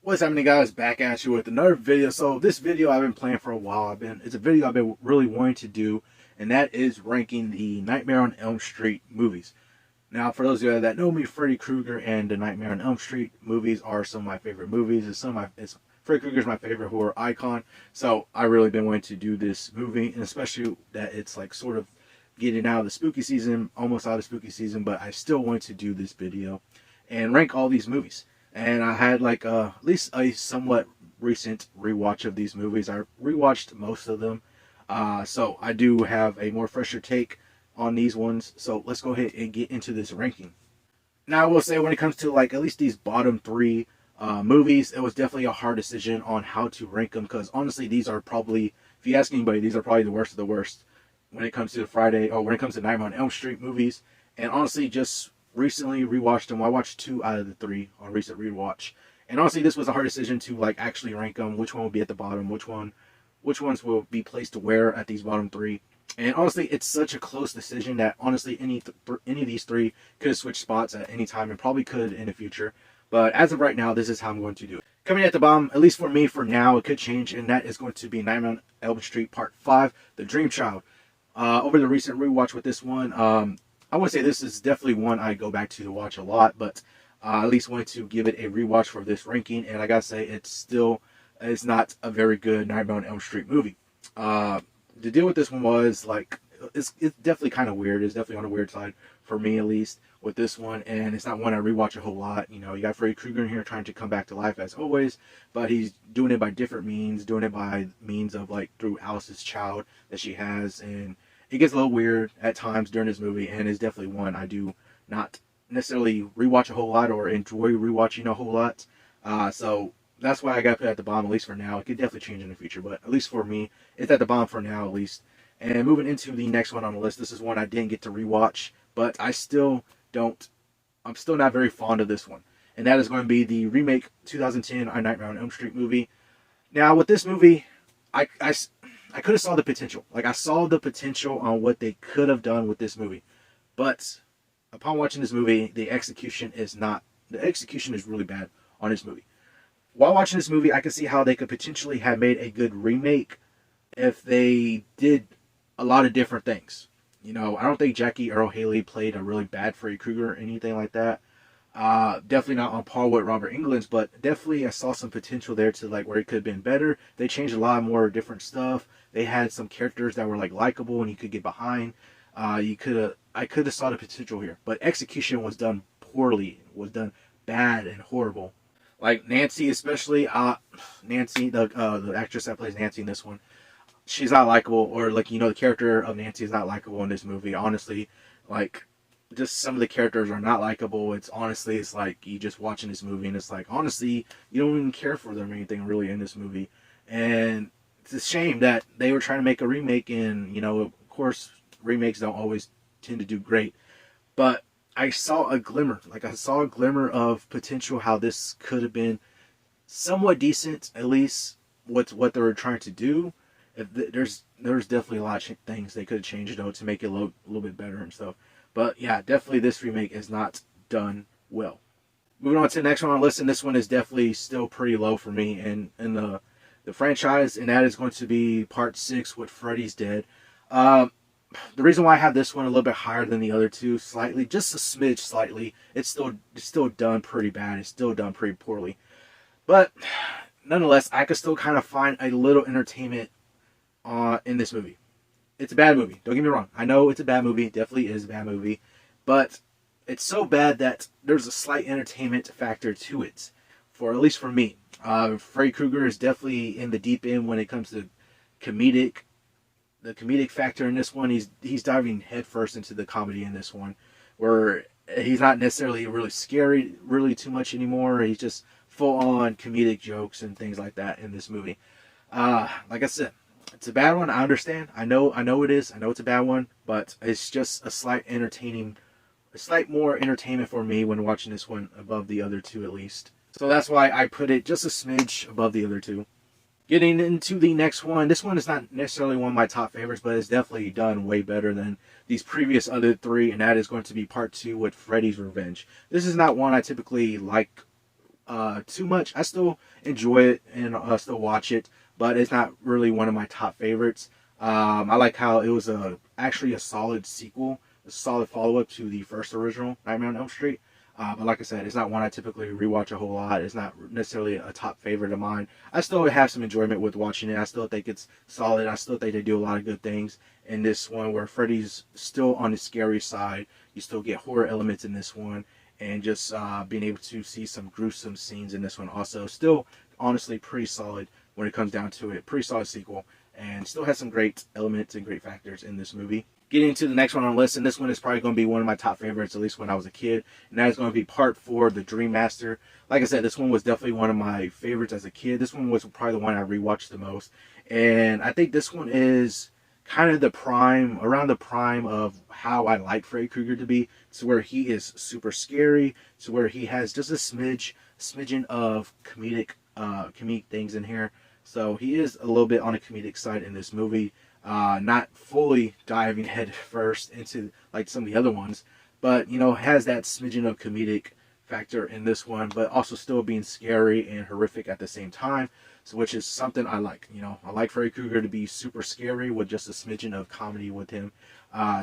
What's happening, guys? Back at you with another video. So this video I've been playing for a while. It's a video I've been really wanting to do, and that is ranking the Nightmare on Elm Street movies. Now, for those of you that know me, Freddy Krueger and the Nightmare on Elm Street movies are some of my favorite movies. Freddy Krueger's my favorite horror icon. So I really been wanting to do this movie, and especially that it's like sort of getting out of the spooky season, almost out of spooky season, but I still want to do this video and rank all these movies. And I had like at least a somewhat recent rewatch of these movies. I rewatched most of them, so I do have a more fresher take on these ones. So let's go ahead and get into this ranking. Now I will say, when it comes to like at least these bottom three movies, it was definitely a hard decision on how to rank them, because honestly these are probably, if you ask anybody, these are probably the worst of the worst when it comes to when it comes to Nightmare on Elm Street movies. And honestly, just recently rewatched them. I watched 2 out of the 3 on recent rewatch, and honestly this was a hard decision to like actually rank them, which one will be at the bottom, which ones will be placed where at these bottom 3. And honestly, it's such a close decision that honestly any of these 3 could have switched spots at any time, and probably could in the future. But as of right now, this is how I'm going to do it. Coming at the bottom, at least for me for now, it could change, and that is going to be Nightmare on Elm Street Part 5, The Dream Child. Over the recent rewatch with this one, I would say this is definitely one I go back to watch a lot, but at least wanted to give it a rewatch for this ranking. And I gotta say, it's not a very good Nightmare on Elm Street movie. The deal with this one was like, it's definitely kind of weird. It's definitely on the weird side for me, at least with this one. And it's not one I rewatch a whole lot. You know, you got Freddy Krueger in here trying to come back to life as always, but he's doing it by different means, doing it by means of like through Alice's child that she has. And it gets a little weird at times during this movie, and is definitely one I do not necessarily rewatch a whole lot or enjoy rewatching a whole lot. So that's why I got put at the bottom, at least for now. It could definitely change in the future, but at least for me, it's at the bottom for now, at least. And moving into the next one on the list, this is one I didn't get to rewatch, but I'm still not very fond of this one. And that is going to be the remake 2010 Nightmare on Elm Street movie. Now, with this movie, I could have saw the potential. Like, I saw the potential on what they could have done with this movie. But upon watching this movie, the execution is really bad on this movie. While watching this movie, I can see how they could potentially have made a good remake if they did a lot of different things. You know, I don't think Jackie Earle Haley played a really bad Freddy Krueger or anything like that. Definitely not on par with Robert Englund's, but definitely I saw some potential there to like where it could have been better. They changed a lot more different stuff. They had some characters that were like likable and you could get behind. I could have saw the potential here, but execution was done poorly. It was done bad and horrible. Like Nancy, especially Nancy, the actress that plays Nancy in this one, she's not likable, or like, you know, the character of Nancy is not likable in this movie. Honestly, like, just some of the characters are not likable. It's like you just watching this movie and it's like, honestly, you don't even care for them or anything really in this movie. And it's a shame that they were trying to make a remake, and, you know, of course, remakes don't always tend to do great. But I saw a glimmer of potential, how this could have been somewhat decent, at least what they were trying to do. There's definitely a lot of things they could have changed, though, to make it look a little bit better and stuff. But yeah, definitely this remake is not done well. Moving on to the next one on the list, and this one is definitely still pretty low for me in the franchise, and that is going to be Part 6, with Freddy's Dead. The reason why I have this one a little bit higher than the other two, slightly, just a smidge slightly, it's still done pretty bad. It's still done pretty poorly. But nonetheless, I could still kind of find a little entertainment in this movie. It's a bad movie, don't get me wrong. I know it's a bad movie, it definitely is a bad movie, but it's so bad that there's a slight entertainment factor to it, for at least for me. Freddy Krueger is definitely in the deep end when it comes to the comedic factor in this one. He's diving headfirst into the comedy in this one, where he's not necessarily really scary really too much anymore. He's just full on comedic jokes and things like that in this movie. Like I said, it's a bad one. I understand. I know it is. I know it's a bad one, but it's just a slight more entertainment for me when watching this one above the other two, at least. So that's why I put it just a smidge above the other two. Getting into the next one, this one is not necessarily one of my top favorites, but it's definitely done way better than these previous other 3, and that is going to be Part 2 with Freddy's Revenge. This is not one I typically like too much. I still enjoy it and still watch it, but it's not really one of my top favorites. I like how it was actually a solid sequel, a solid follow up to the first original Nightmare on Elm Street. But like I said, it's not one I typically rewatch a whole lot. It's not necessarily a top favorite of mine. I still have some enjoyment with watching it. I still think it's solid. I still think they do a lot of good things in this one, where Freddy's still on the scary side. You still get horror elements in this one, and just being able to see some gruesome scenes in this one also. Still, honestly, pretty solid when it comes down to it. Pretty solid sequel, and still has some great elements and great factors in this movie. Getting to the next one on the list, and this one is probably going to be one of my top favorites, at least when I was a kid, and that is going to be Part 4, The Dream Master. Like I said, this one was definitely one of my favorites as a kid. This one was probably the one I rewatched the most, and I think this one is kind of around the prime of how I like Freddy Krueger to be, to where he is super scary, to where he has just a smidgen of comedic things in here. So he is a little bit on the comedic side in this movie. Not fully diving head first into like some of the other ones, but has that smidgen of comedic factor in this one, but also still being scary and horrific at the same time. So, which is something I like. I like Freddy Krueger to be super scary with just a smidgen of comedy with him.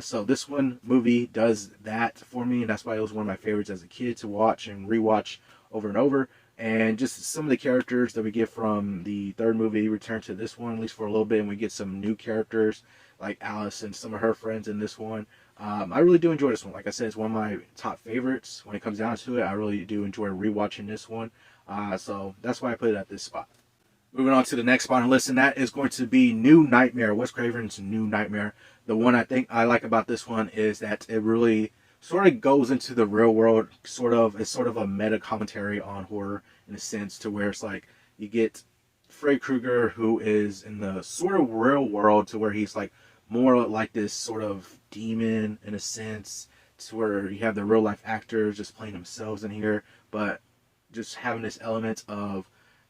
So this movie does that for me, and that's why it was one of my favorites as a kid to watch and rewatch over and over. And just some of the characters that we get from the third movie return to this one, at least for a little bit, and we get some new characters like Alice and some of her friends in this one. I really do enjoy this one. Like I said, it's one of my top favorites when it comes down to it. I really do enjoy rewatching this one. So that's why I put it at this spot. Moving on to the next spot on the list, and that is going to be New Nightmare, Wes Craven's New Nightmare. The one I think I like about this one is that it really sort of goes into the real world. It's sort of a meta commentary on horror in a sense, to where it's like you get Freddy Krueger, who is in the sort of real world, to where he's like more like this sort of demon in a sense, to where you have the real life actors just playing themselves in here, but just having this element of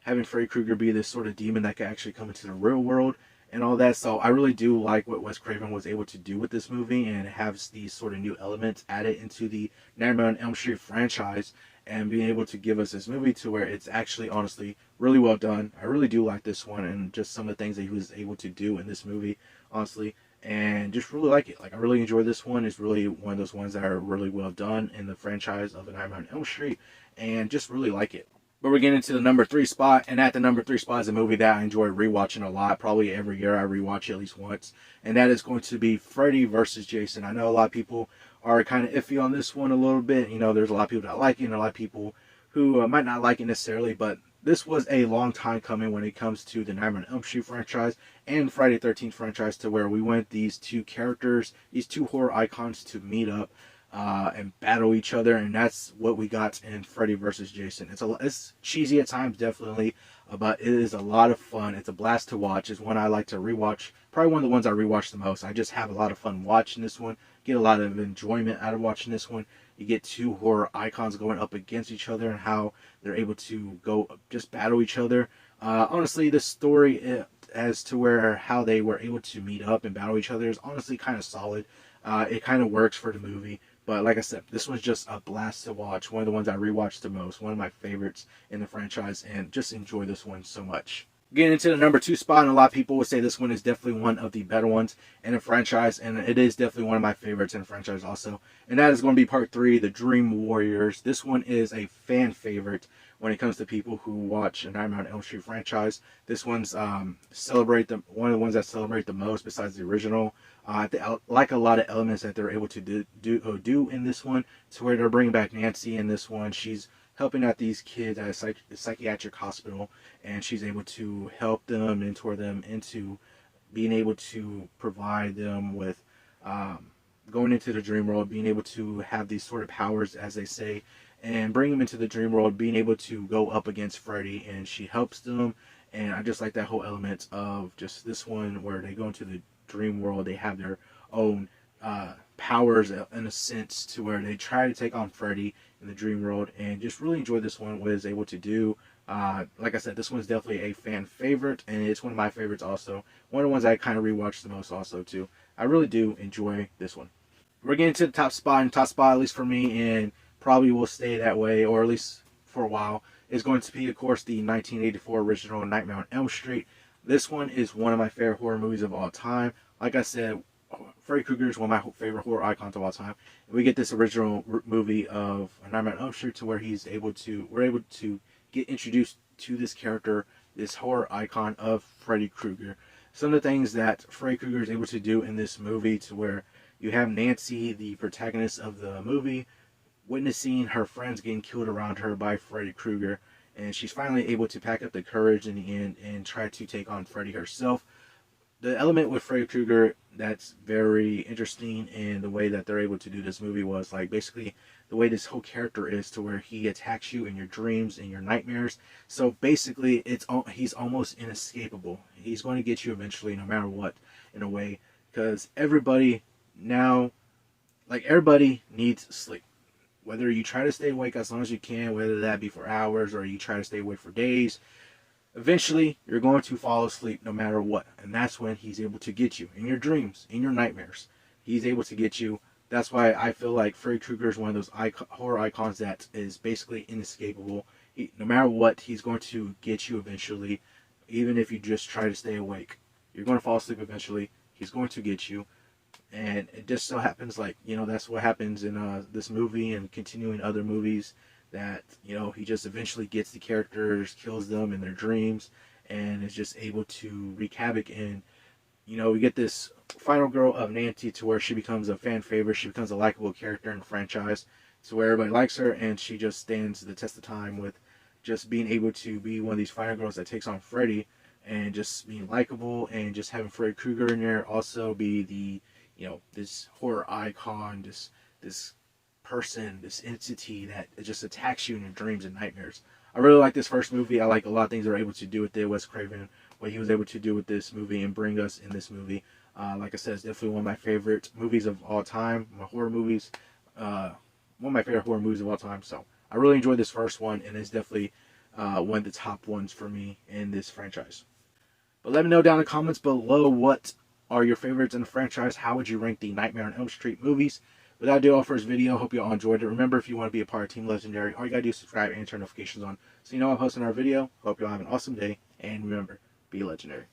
having Freddy Krueger be this sort of demon that can actually come into the real world and all that. So I really do like what Wes Craven was able to do with this movie, and have these sort of new elements added into the Nightmare on Elm Street franchise, and being able to give us this movie to where it's actually honestly really well done. I really do like this one, and just some of the things that he was able to do in this movie, honestly, and just really like it. Like, I really enjoy this one. It's really one of those ones that are really well done in the franchise of A Nightmare on Elm Street, and just really like it. But we're getting into the number 3 spot, and at the number 3 spot is a movie that I enjoy rewatching a lot. Probably every year I rewatch it at least once, and that is going to be Freddy vs. Jason. I know a lot of people are kind of iffy on this one a little bit. There's a lot of people that like it, and a lot of people who might not like it necessarily, but this was a long time coming when it comes to the Nightmare on Elm Street franchise and Friday the 13th franchise, to where we want these two characters, these two horror icons, to meet up and battle each other, and that's what we got in Freddy vs. Jason. It's cheesy at times, definitely, but it is a lot of fun. It's a blast to watch. It's one I like to rewatch. Probably one of the ones I rewatch the most. I just have a lot of fun watching this one. Get a lot of enjoyment out of watching this one. You get two horror icons going up against each other, and how they're able to go just battle each other. Honestly, the story as to how they were able to meet up and battle each other is honestly kind of solid. It kind of works for the movie. But like I said, this was just a blast to watch. One of the ones I rewatched the most. One of my favorites in the franchise, and just enjoy this one so much. Getting into the number 2 spot, and a lot of people would say this one is definitely one of the better ones in the franchise, and it is definitely one of my favorites in the franchise also. And that is going to be Part 3, The Dream Warriors. This one is a fan favorite when it comes to people who watch a Nightmare on Elm Street franchise. This one's one of the ones that celebrate the most besides the original. I like a lot of elements that they're able to do in this one, to where they're bringing back Nancy in this one. She's helping out these kids at a psychiatric hospital, and she's able to help them, mentor them into being able to provide them with going into the dream world, being able to have these sort of powers, as they say, and bring them into the dream world, being able to go up against Freddy, and she helps them. And I just like that whole element of just this one, where they go into the dream world, they have their own powers in a sense, to where they try to take on Freddy in the dream world, and just really enjoy this one, what it's able to do. Like I said, this one's definitely a fan favorite, and it's one of my favorites also. One of the ones I kind of rewatched the most also too. I really do enjoy this one. We're getting to the top spot, and top spot, at least for me, and probably will stay that way, or at least for a while, is going to be, of course, the 1984 original Nightmare on Elm Street. This one is one of my favorite horror movies of all time. Like I said, Freddy Krueger is one of my favorite horror icons of all time. And we get this original movie of Nightmare on Elm Street to where we're able to get introduced to this character, this horror icon of Freddy Krueger. Some of the things that Freddy Krueger is able to do in this movie, to where you have Nancy, the protagonist of the movie, witnessing her friends getting killed around her by Freddy Krueger, and she's finally able to pack up the courage in the end and try to take on Freddy herself. The element with Freddy Krueger that's very interesting in the way that they're able to do this movie was like basically the way this whole character is, to where he attacks you in your dreams and your nightmares. So basically, he's almost inescapable. He's going to get you eventually, no matter what, in a way, because everybody now, like everybody needs sleep. Whether you try to stay awake as long as you can, whether that be for hours or you try to stay awake for days, eventually you're going to fall asleep no matter what. And that's when he's able to get you in your dreams, in your nightmares. He's able to get you. That's why I feel like Freddy Krueger is one of those horror icons that is basically inescapable. No matter what, he's going to get you eventually, even if you just try to stay awake. You're going to fall asleep eventually. He's going to get you. And it just so happens, like, that's what happens in this movie and continuing other movies, that, he just eventually gets the characters, kills them in their dreams, and is just able to wreak havoc. And, we get this final girl of Nancy to where she becomes a fan favorite. She becomes a likable character in the franchise to where everybody likes her, and she just stands the test of time with just being able to be one of these final girls that takes on Freddy, and just being likable, and just having Freddy Krueger in there also be the this horror icon, this person, this entity that just attacks you in your dreams and nightmares. I really like this first movie. I like a lot of things they were able to do with it. Wes Craven, what he was able to do with this movie and bring us in this movie. Like I said, it's definitely one of my favorite movies of all time. My horror movies, one of my favorite horror movies of all time. So I really enjoyed this first one, and it's definitely one of the top ones for me in this franchise. But let me know down in the comments below, what are your favorites in the franchise? How would you rank the Nightmare on Elm Street movies? But that'll do all for this video. Hope you all enjoyed it. Remember, if you want to be a part of Team Legendary, all you gotta do is subscribe and turn notifications on so you know I'm posting our video. Hope you all have an awesome day, and remember, be legendary.